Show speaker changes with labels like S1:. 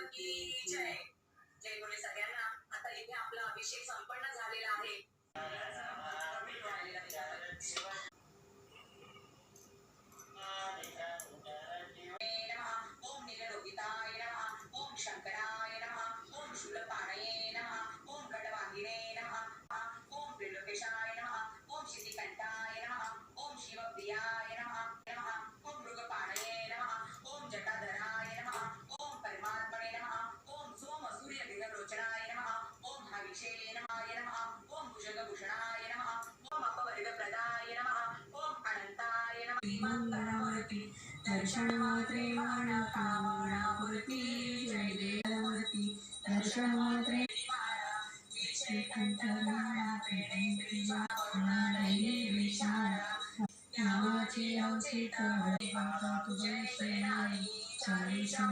S1: की जय. जय बोले सगळ्यांना. आता इथे आपला अभिषेक संपन्न झालेला आहे. ओम नीललोहिताय नमः. ओम शंकराय नमः. ओम शूलपाणये नमः. ओम गडवांगिने नमः. ओम त्रिलोकेशाय नमः. ओम शितिकंठाय नमः. ओम शिवप्रियाय नमः. ओम मृगपाणये नमः. ओम जटाधराय नमः. ओम परमात्मने नमः. ओम सोम सूर्य दिनलोचनाय नमः. ओम हविषे नमः. ओम भुजगभूषणाय नमः. ओम अपवर्गप्रदाय नमः. ओम अनंताय नमः. श्रीमंगलावती दर्शनमात्रे मनोकामनापूर्ती. जय देववती दर्शनमात्रे नावाचे अवचित तुझे सेनानी चालीसा